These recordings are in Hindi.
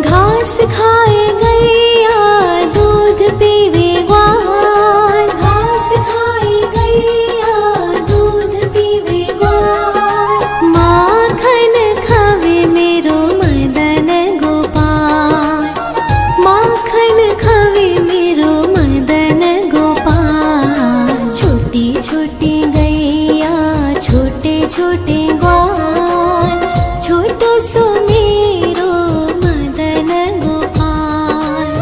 घास खाए गैया दूध पीवे ग्वाल, घास खाए गैया दूध पीवे ग्वाल। माखन खावे मेरो मदन गोपाल, माखन खावे मेरो मदन गोपाल। छोटी छोटी गैया छोटे छोटे ग्वाल, छोटो सो मेरो मदन गोपाल,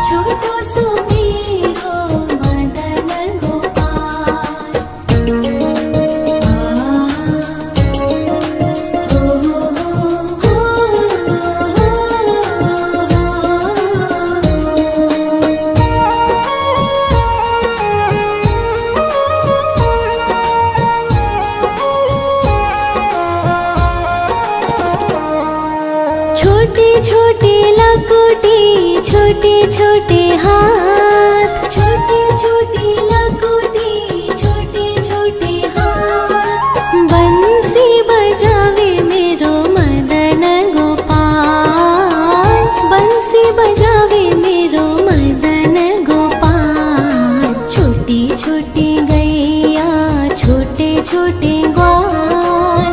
छोटो सो मेरो मदन गोपाल। छोटी छोटी लकुटी छोटे छोटे हाथ, छोटी छोटी लकुटी छोटे छोटे हाथ। बंसी बजावे मेरो मदन गोपाल, बंसी बजावे मेरो मदन गोपाल। छोटी छोटी गैया छोटे छोटे ग्वाल,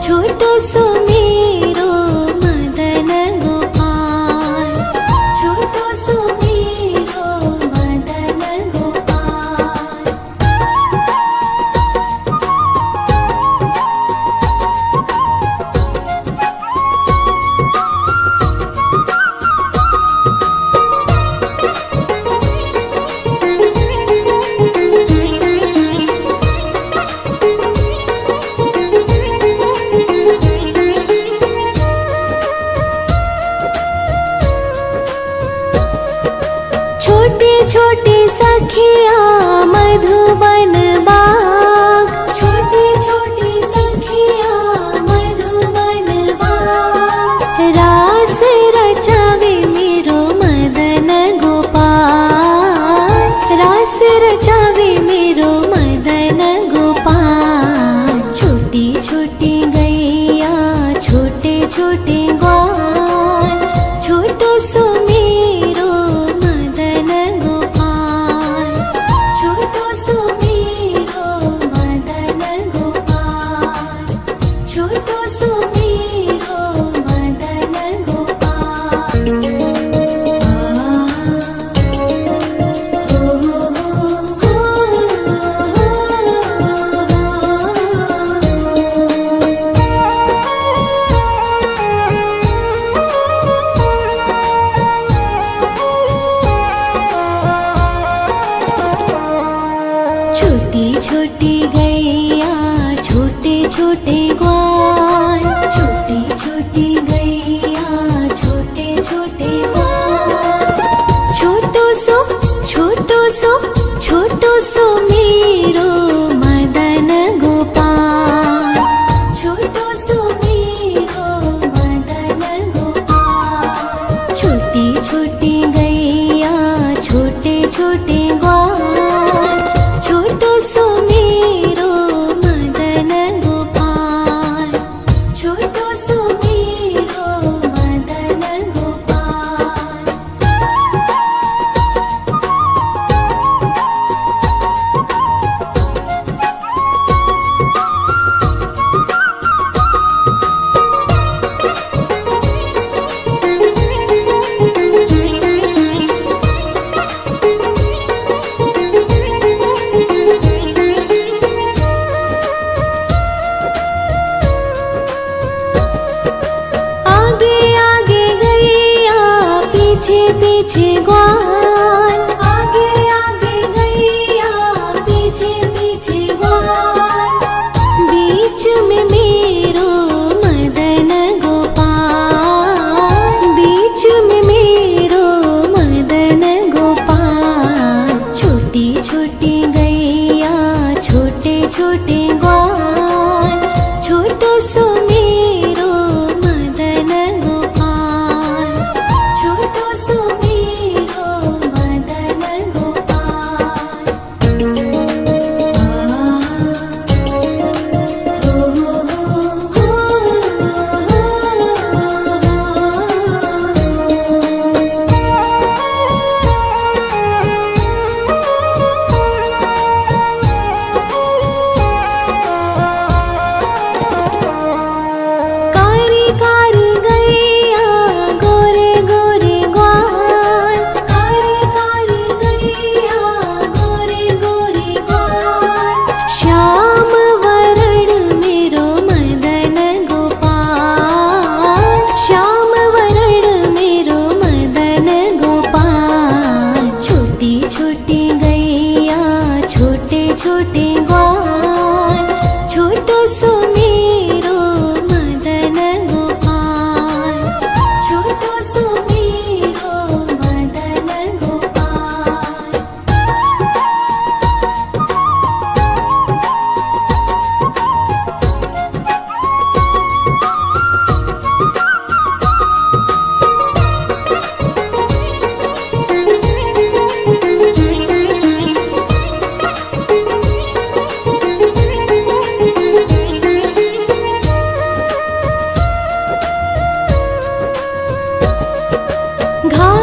छोटो सो मेरो मदन गोपाल, छोटो सो मेरो मदन गोपाल। छोटी छोटी सखिया मधुबन बाग, छोटी छोटी सखिया मधुबन बाग। रास रचावे मेरो मदन गोपाल, रास रचावे मेरो मदन गोपाल। छोटी छोटी गैया छोटे छोटे ग्वाल, छोटो सो मेरो मदन गोपाल, छोटो सो मेरो मदन गोपाल, छोटो सो मेरो मदन गोपाल। छोटी छोटी गैया छोटे छोटे ग्वाल, छोटी छोटी गैया छोटे छोटे ग्वाल। छोटो सो छोटो सो छोटो सो मेरो मदन गोपाल, छोटो सो मेरो मदन गोपाल। छोटी छोटी गैया छोटे छोटे ग्वाल, छोटो सो मेरो मदन गोपाल।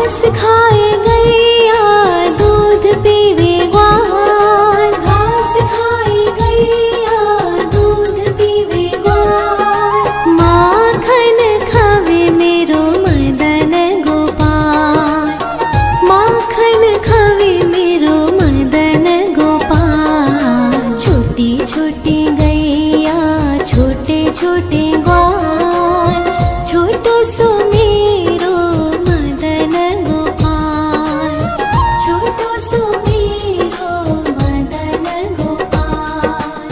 घास खाए गैया दूध पीवे ग्वार, घास खाए गैया दूध पीवे ग्वार। माखन खावे मेरो मदन गोपाल, माखन खावे मेरो मदन गोपाल। छोटी छोटी गैया छोटे छोटे ग्वार, छोटो सो मेरो मदन गोपाल, छोटो सो मेरो मदन गोपाल।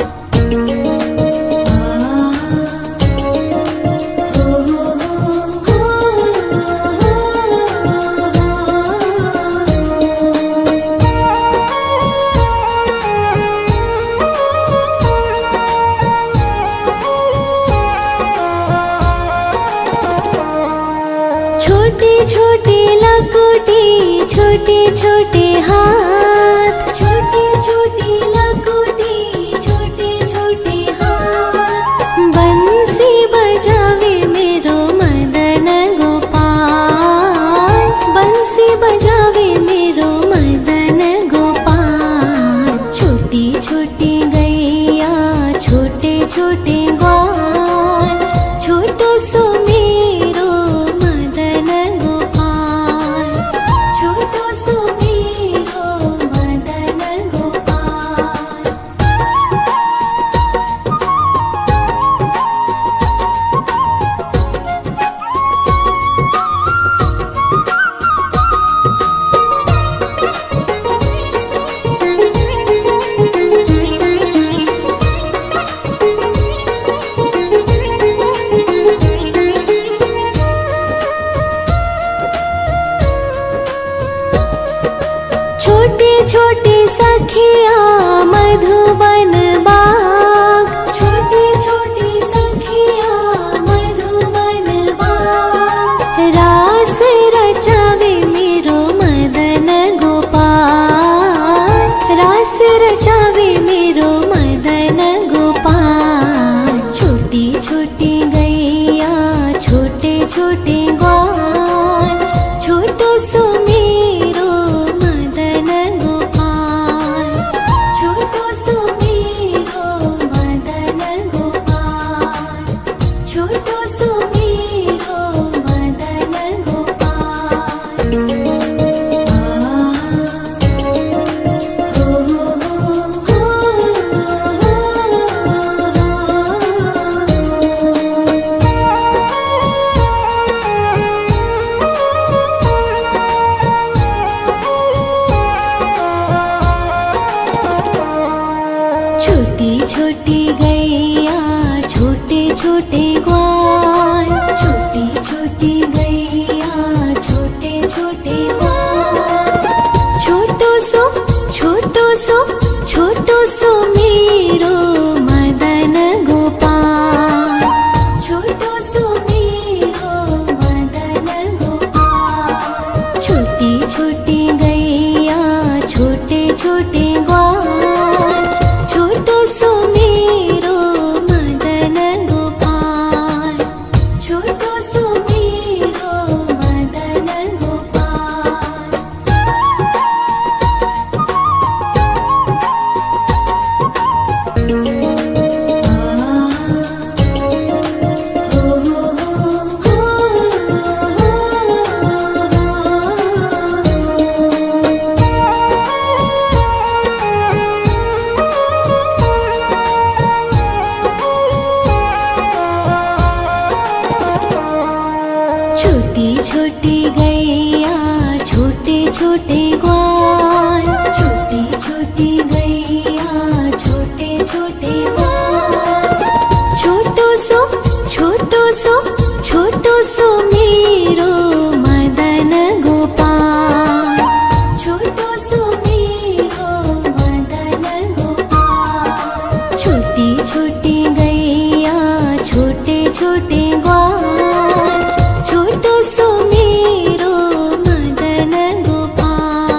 छोटी छोटी लकुटी छोटे छोटे हाथ, छोटी छोटी लकुटी छोटे छोटे हाथ। बंसी बजावे मेरो मदन गोपाल, बंसी बजावे मेरो मदन गोपाल। छोटी छोटी गैया छोटे छोटे ग्वार, छोटो सो मेरो मदन गोपाल, छोटो सो मेरो मदन गोपाल। छोटी छोटी सखिया मधुबन बाग, छोटी छोटी सखिया मधुबन बाग। रास रचावे मेरो मदन गोपाल, रास रचावे मेरो मदन गोपाल। छोटी छोटी गैया छोटे छोटे ग्वार, छोटो सो मेरो मदन गोपाल, छोटो सो मेरो मदन गोपाल, छोटो सो मेरो मदन गोपाल। छोटी छोटी गैया छोटे छोटे ग्वार, छोटी छोटी गैया छोटे छोटे ग्वार। छोटो सो छोटो सो छोटो सो मेरो मदन गोपाल, छोटो सो मेरो मदन गोपाल। छोटी छोटी गैया छोटे छोटे ग्वार, छोटो सो मेरो मदन गोपाल, छोटो सो मेरो मदन गोपाल। छोटी छोटी गैया छोटे छोटे ग्वार, छोटी छोटी गैया छोटे छोटे ग्वार। छोटो सो छोटो सो छोटो सो मेरो मदन गोपाल, छोटो सो मेरो मदन गोपाल। छोटी छोटी गैया छोटे छोटे ग्वार, छोटो सो मेरो मदन गोपाल।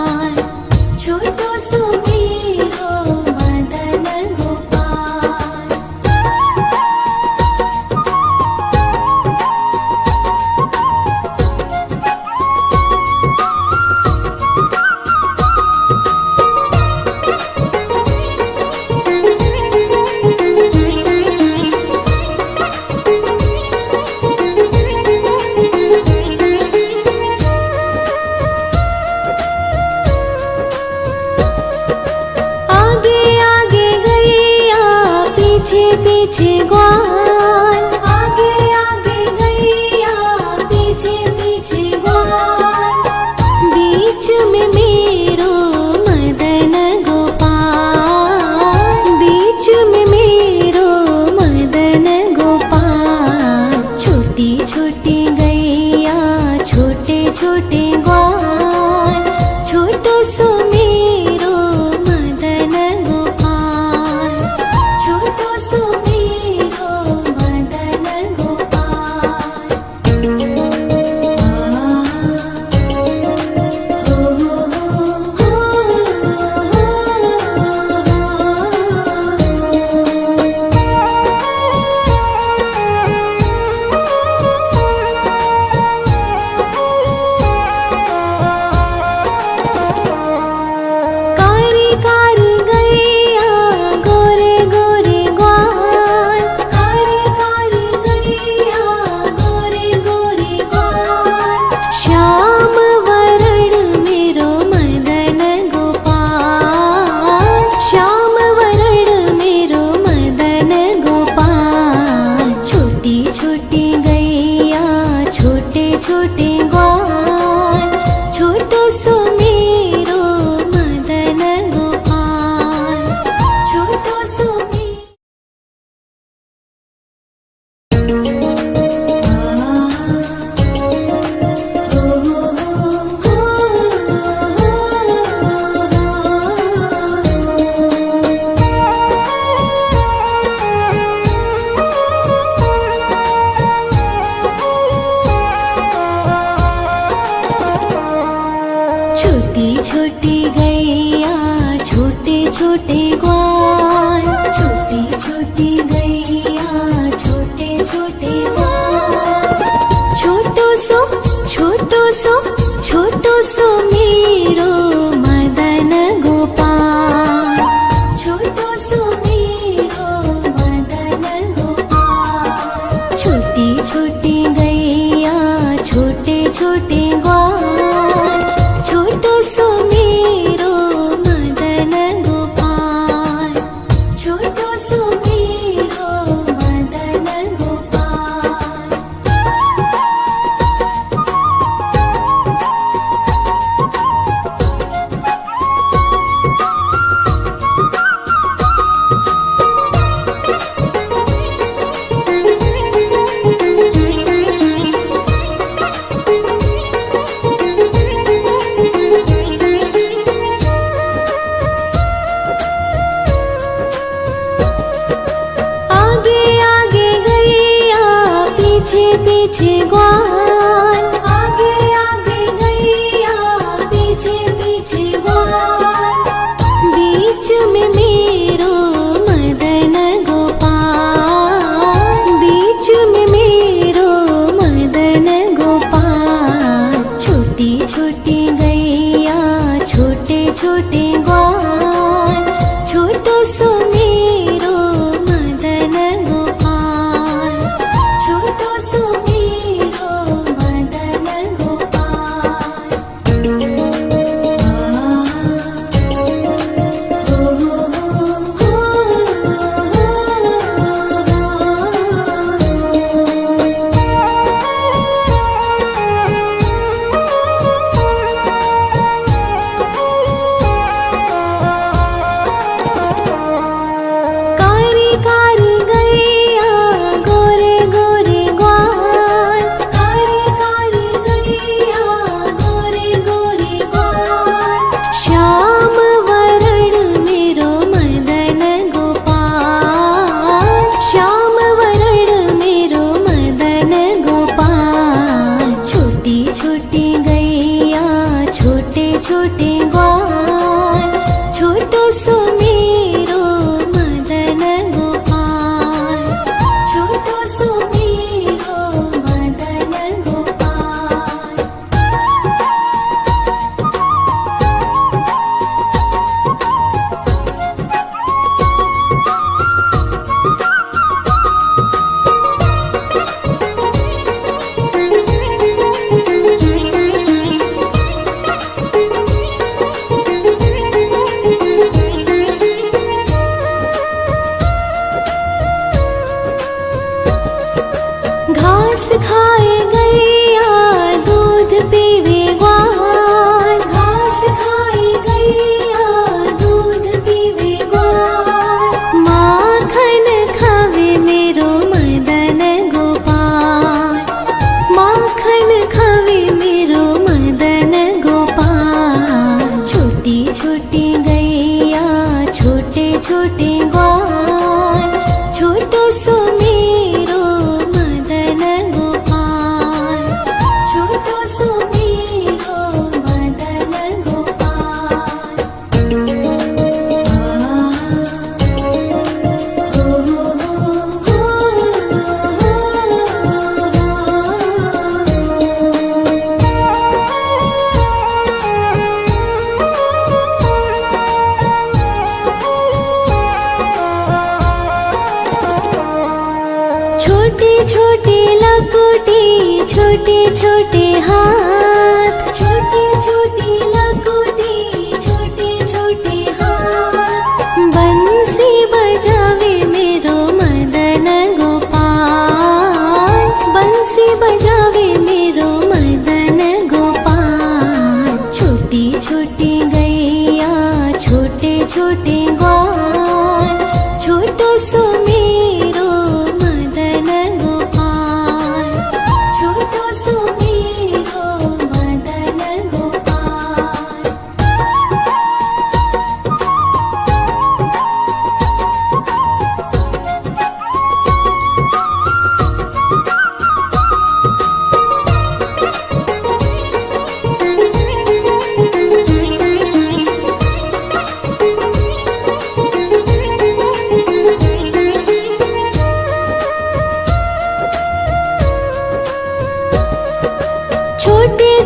ग्वाल, छोटो सो मेरो मदन गोपाल, छोटो सो छोटी छोटी गैया छोटे छोटे ग्वाल, छोटी छोटी गैया छोटे छोटे ग्वाल, छोटो सो मेरो मदन गोपाल, छोटो सो मेरो मदन गोपाल, छोटी छोटी गैया छोटे छोटे ग्वाल, छोटो सो मेरो मदन गोपाल, छोटो सो मेरो मदन गोपाल। आगे आगे गैया पीछे पीछे ग्वाल, आगे आगे गैया पीछे पीछे ग्वाल, बीच में मेरो मदन गोपाल, बीच में मेरो मदन गोपाल, छोटी छोटी गैया छोटे छोटे ग्वाल, छोटो सो मेरो मदन गोपाल, छोटो सो मेरो मदन गोपाल। कारी कारी गैया गोरे गोरे ग्वाल, कारी कारी गैया गोरे गोरे ग्वाल, श्याम वरण मेरो मदन गोपाल, श्याम वरण मेरो मदन गोपाल, छोटी छोटी गैया छोटे छोटे ग्वाल, छोटो सो मेरो मदन गोपाल, छोटो सो मेरो मदन गोपाल। घास खाए गैया दूध पीवे ग्वाल, घास खाए गैया दूध पीवे ग्वाल, माखन खावे मेरो मदन गोपाल, माखन खावे मेरो मदन गोपाल, छोटी छोटी गैया छोटे छोटे ग्वाल, छोटो सो मेरो मदन गोपाल, छोटो सो मेरो मदन गोपाल। छोटी छोटी लकुटी छोटे छोटे हाथ, छोटी छोटी लकुटी छोटे छोटे हाथ, बंसी बजावे मेरो मदन गोपाल, बंसी बजावे मेरो मदन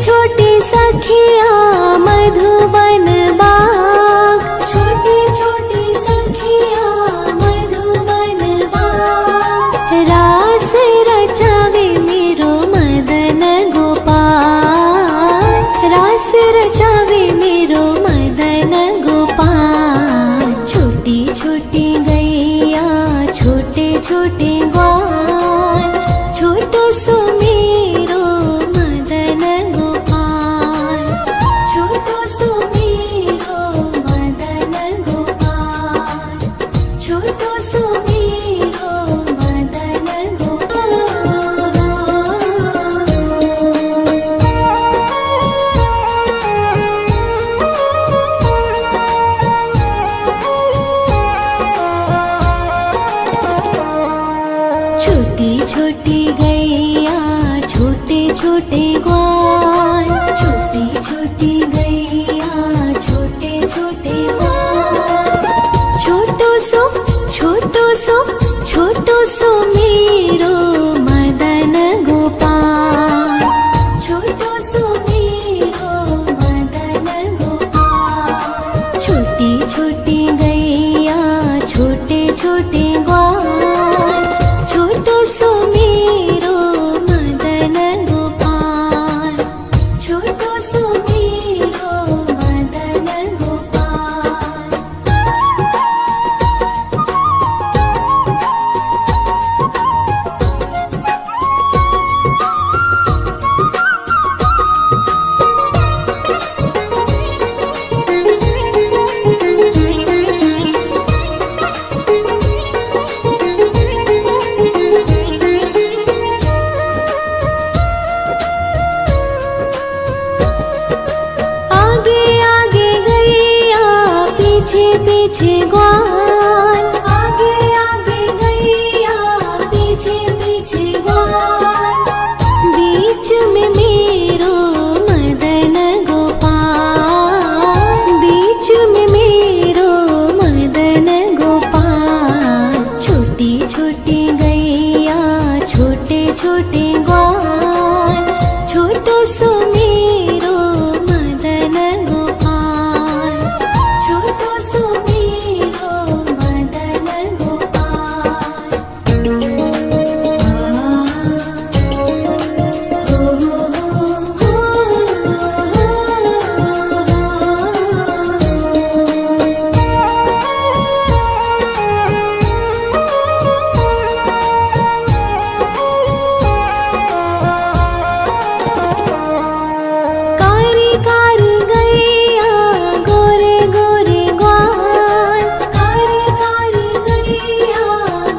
छोटी सखिया मधुबन बाग, छोटी छोटी सखिया मधुबन बाग। रास रचावे मेरो मदन गोपाल, रास रचावे मेरो मदन गोपाल। छोटी छोटी गैया छोटे छोटे ग्वाल, छोटो सो मेरो मदन गोपाल, छोटो सो मेरो मदन गोपाल, छोटो सो मेरो मदन छोटी छोटी गैया छोटे छोटे ग्वाल, छोटी छोटी गैया छोटे छोटे ग्वाल। छोटो सो छोटो सो मेरो मदन गोपाल, छोटो सो मेरो मदन गोपाल। छोटी छोटी गैया छोटे छोटे ग्वाल, छोटो सो मेरो मदन गोपाल, छोटो सो मेरो मदन गोपाल। आगे आगे गैया पीछे पीछे ग्वाल, आगे आगे गैया पीछे पीछे ग्वाल। बीच में मेरो मदन गोपाल, बीच में मेरो मदन गोपाल। छोटी छोटी गैया छोटे छोटे ग्वाल, छोटो सो मेरो मदन गोपाल, छोटो सो मेरो मदन गोपाल। कारी कारी गैया गोरे गोरे ग्वाल, कारी कारी गैया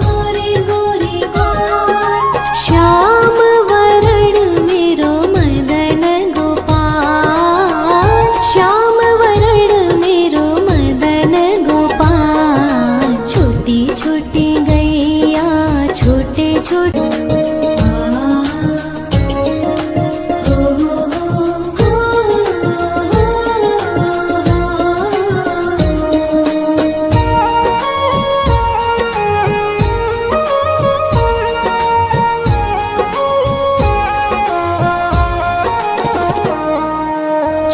गोरे गोरे ग्वाल। श्याम वरण मेरो मदन गोपाल, श्याम वरण मेरो मदन गोपाल। छोटी छोटी गैया छोटे छोटे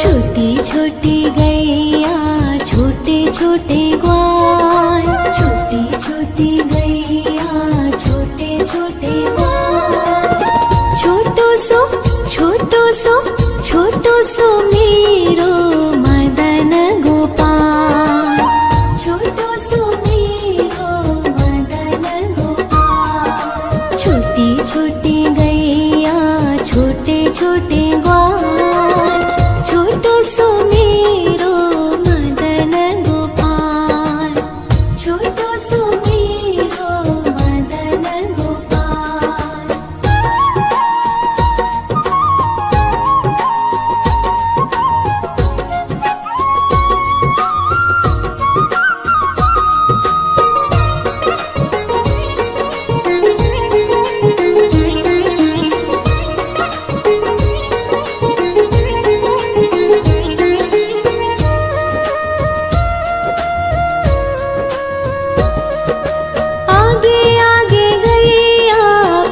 छोटी छोटी गैया छोटे छोटे ग्वाल, छोटी छोटी गैया छोटे छोटे ग्वाल। छोटो सो छोटो सो मेरो मदन गोपाल, छोटो सो मेरो मदन गोपाल। छोटी छोटी गैया छोटे छोटे ग्वाल, छोटो सो मेरो मदन गोपाल, छोटो सो मेरो मदन गोपाल।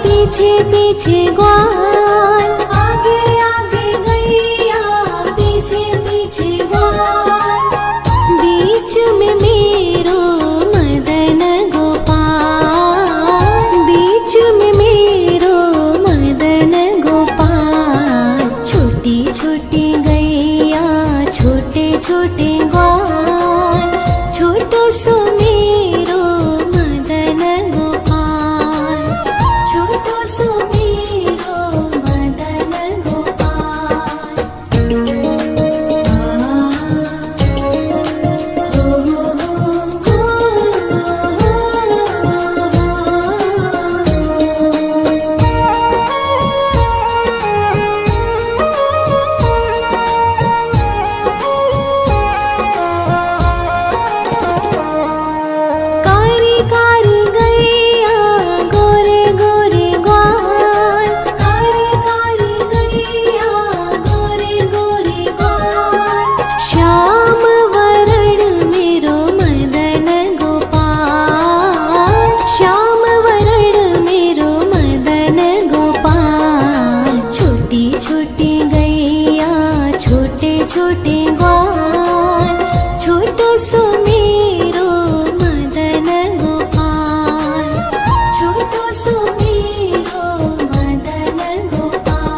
पीछे पीछे ग्वाल, आगे आगे गई छोटी गैया छोटे छोटे ग्वाल, छोटो सो मेरो मदन गोपाल, छोटो सो मेरो मदन गोपाल। कारी कारी गैया गोरे गोरे ग्वाल, कारी कारी गैया गोरे गोरे ग्वाल, श्याम वरण मेरो मदन गोपाल, श्याम वरण मेरो मदन गोपाल। छोटी छोटी गैया छोटे छोटे ग्वाल, छोटो सो मेरो मदन गोपाल, छोटो सो मेरो मदन गोपाल।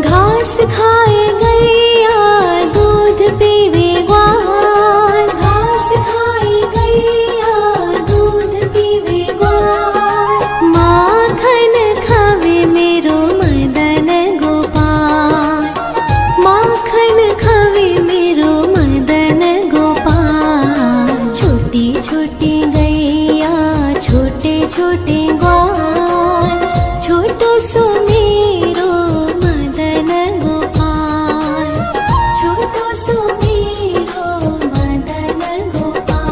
घास खाए गैया दूध पीवे ग्वाल, घास खाए गैया दूध पीवे ग्वाल, माखन खावे मेरो मदन गोपाल, माखन खावे मेरो मदन गोपाल। छोटी छोटी गैया छोटे छोटे ग्वाल, छोटो सो मेरो मदन गोपाल, छोटो सो मेरो मदन गोपाल।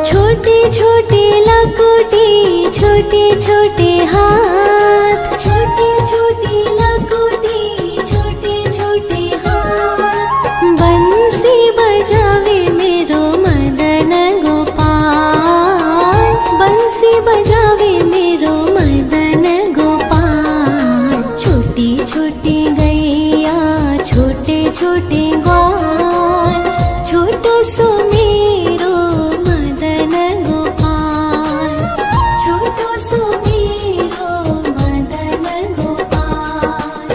छोटी छोटी लकुटी छोटे छोटे हाथ, छोटी छोटी लकुटी छोटे छोटे हाथ, बंसी बजावे मेरो मदन गोपाल, बंसी बजावे मेरो मदन गोपाल। छोटी छोटी गैया छोटे छोटे ग्वाल, छोटो सो मेरो मदन गोपाल, छोटो सो मेरो मदन गोपाल।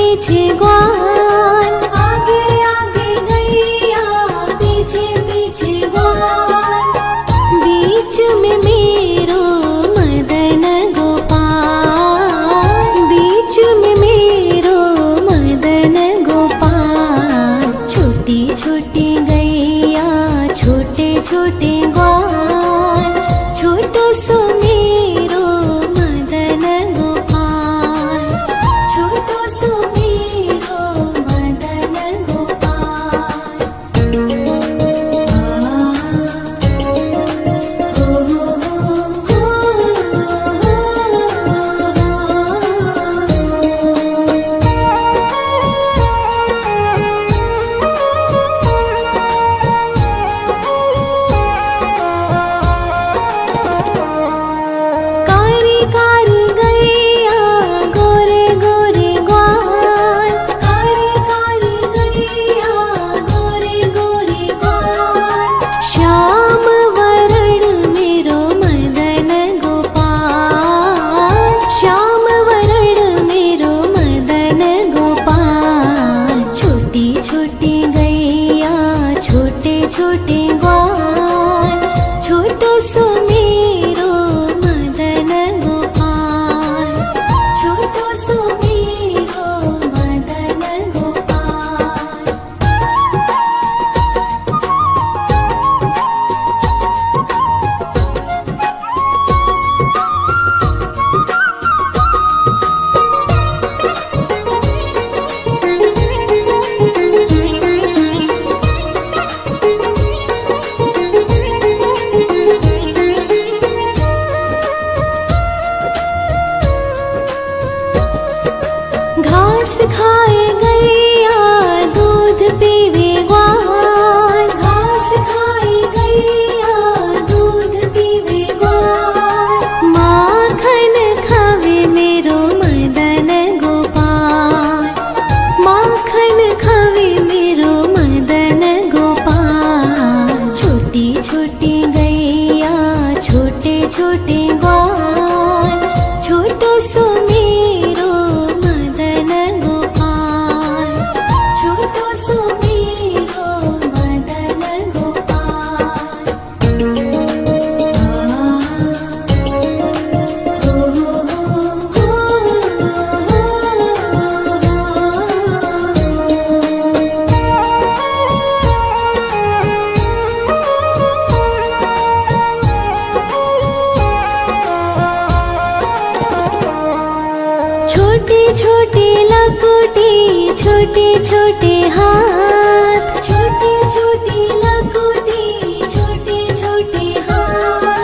पीछे ग्वाल, आगे आगे गैया पीछे पीछे ग्वाल, बीच में मेरो मदन गोपाल, बीच में मेरो मदन गोपाल। छोटी छोटी गैया छोटे छोटे ग्वाल, छोटो सो मेरो मदन गोपाल, छोटो सो मेरो मदन गोपाल। कारी कारी गैया गोरे गोरे ग्वाल, कारी कारी गैया गोरे गोरे ग्वाल। श्याम वरण मेरो मदन गोपाल, श्याम वरण मेरो मदन गोपाल। छोटी छोटी गैया छोटे छोटे ग्वाल, छोटो सो मेरो मदन गोपाल, छोटो सो मेरो मदन गोपाल। घास खाए गैया दूध पीवे ग्वाल, घास खाए गैया दूध पीवे ग्वाल। माखन खावे मेरो मदन गोपाल, माखन खावे मेरो मदन गोपाल। छोटी छोटी गैया छोटे छोटे ग्वाल, छोटो सो मेरो मदन गोपाल, छोटो सो मेरो मदन गोपाल। छोटी छोटी लकुटी छोटे छोटे हाथ, छोटी छोटी लकुटी छोटे छोटे हाथ।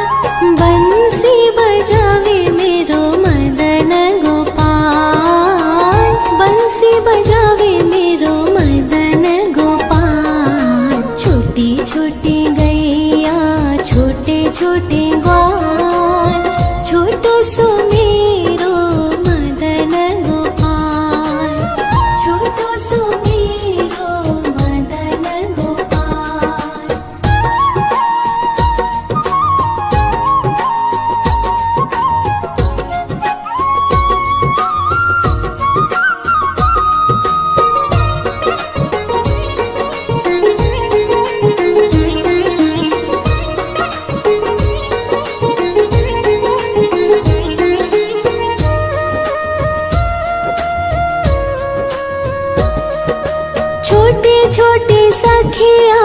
बंसी बजावे मेरो मदन गोपाल, बंसी बजावे मेरो मदन गोपाल। छोटी छोटी गैया छोटे छोटे ग्वाल, छोटो सो मेरो मदन गोपाल, छोटो सो मेरो मदन गोपाल। छोटे छोटे सखिया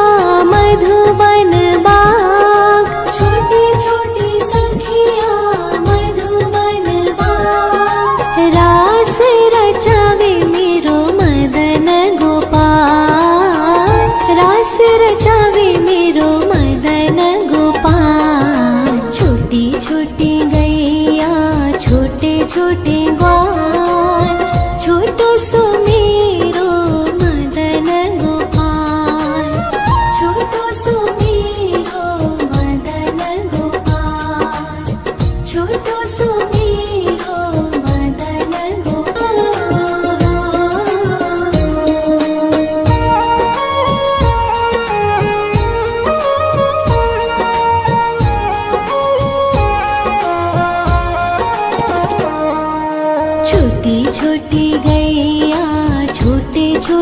मधुबन बाग, छोटे छोटे सखिया मधुबन बाग। रास रचावे मेरो मदन गोपाल, रास रचावे मेरो मदन गोपाल। छोटी छोटी गैया छोटे छोटे ग्वाल, छोटो सो मेरो मदन गोपाल,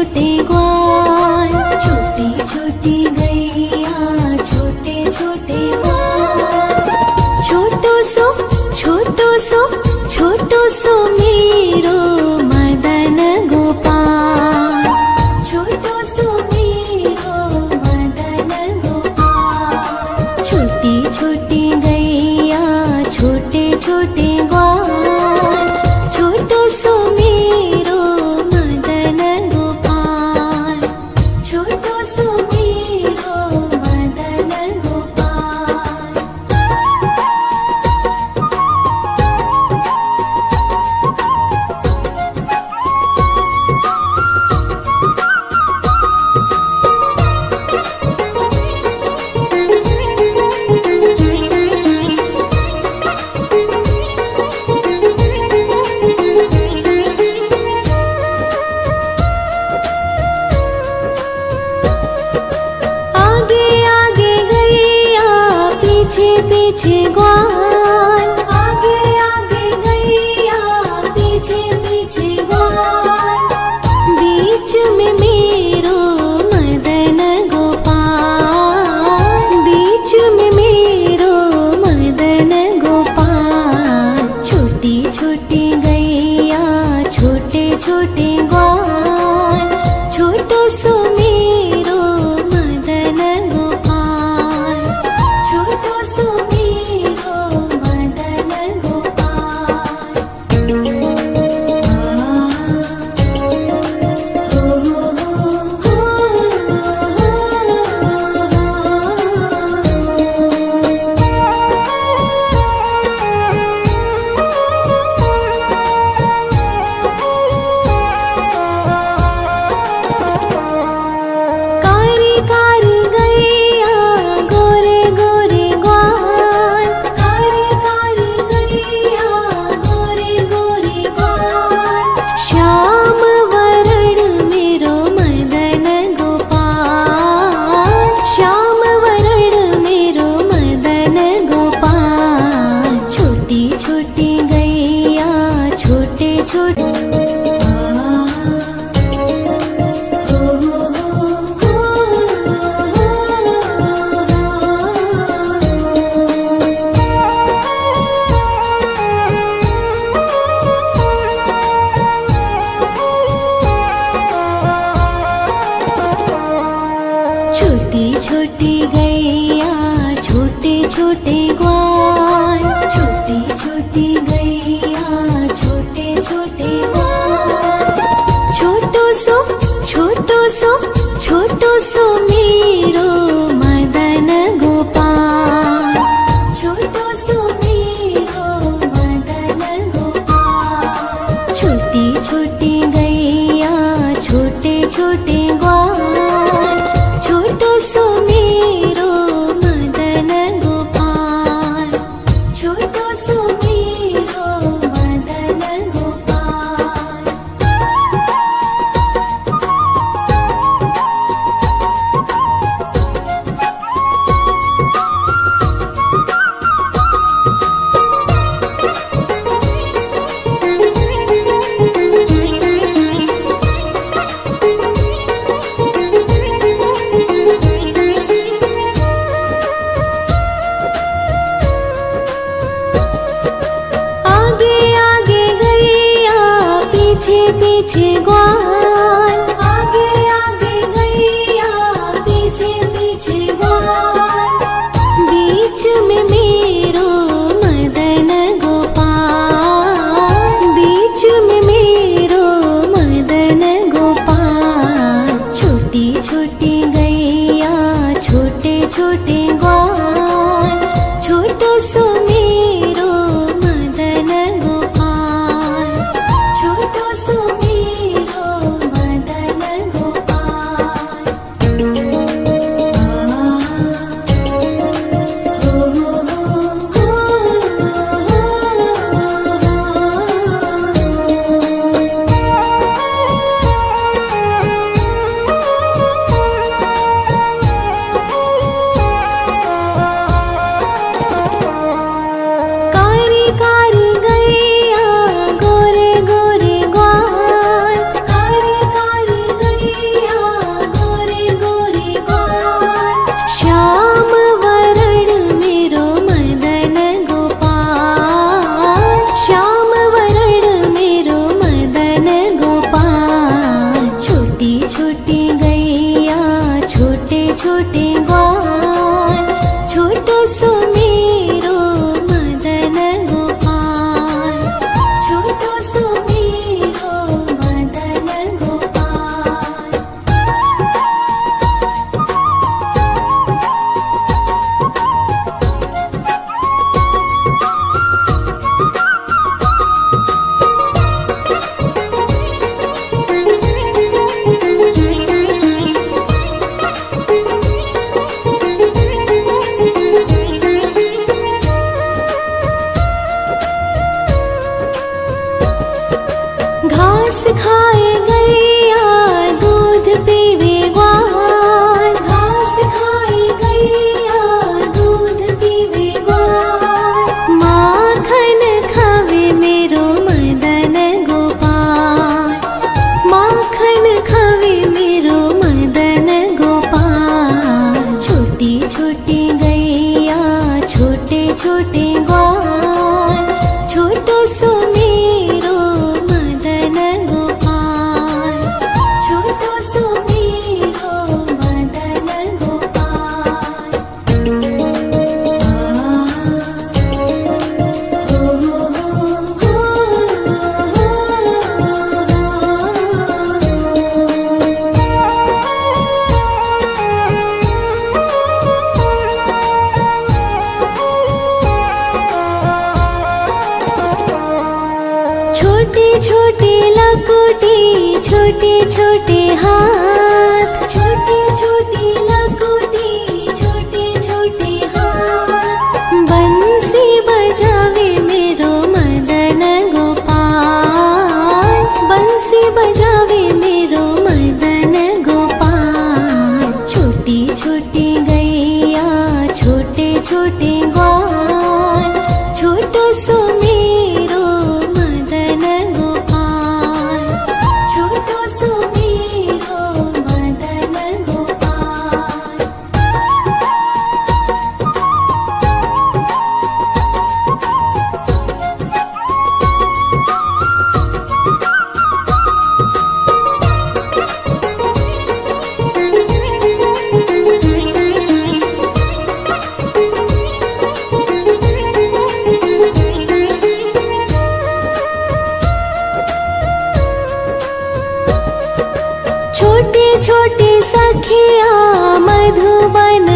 छोटे ग्वाल, छोटी छोटी गैया छोटे छोटे ग्वाल। छोटो सो मेरो मदन गोपाल, छोटो सो मेरो मदन गोपाल। छोटी छोटी गैया छोटे छोटे ग्वाल, छोटो सो मेरो मदन गोपाल, छोटो सो मेरो मदन गोपाल। पीछे पीछे ग्वाल, आगे आगे गैया पीछे पीछे ग्वाल। बीच में मेरो मदन गोपाल, बीच में मेरो मदन गोपाल। छोटी छोटी गैया छोटे छोटे ग्वाल, छोटो सो मेरो मदन गोपाल, छोटो सो मेरो मदन गोपाल। कारी कारी गैया गोरे गोरे ग्वाल, कारी कारी गैया गोरे गोरे ग्वाल। श्याम वरण मेरो मदन गोपाल, श्याम वरण मेरो मदन गोपाल। छोटी छोटी गैया छोटे छोटे छोटी छोटी गैया छोटे छोटे ग्वाल, छोटी छोटी गैया छोटे छोटे ग्वाल। छोटो सो मेरो मदन गोपाल, छोटो सो मेरो मदन गोपाल। छोटी छोटी गैया छोटे छोटे ग्वाल, छोटो सो मेरो मदन गोपाल, छोटो सो मेरो मदन गोपाल। छोटी गैया छोटे छोटे ग्वाल, छोटो सो मेरो मदन गोपाल, छोटो सो मेरो मदन गोपाल। घास खाए गैया दूध पीवे ग्वाल, घास खाए गैया दूध पीवे ग्वाल, माखन खावे मेरो मदन गोपाल, माखन खावे मेरो मदन गोपाल। छोटी छोटी गैया छोटे छोटे ग्वाल, छोटो सो मेरो मदन गोपाल, छोटो सो मेरो मदन गोपाल। छोटी छोटी लकोटी छोटे छोटे हाथ, छोटी छोटी लकोटी छोटे छोटे हाथ, बंसी बजावे मेरो मदन गोपाल, बंसी बजावे मेरो मदन गोपाल। छोटी छोटी गैया छोटे छोटे ग्वाल, छोटो सो मेरो मदन गोपाल, छोटो सो मेरो मदन गोपाल। छोटी छोटी सखिया मधुबन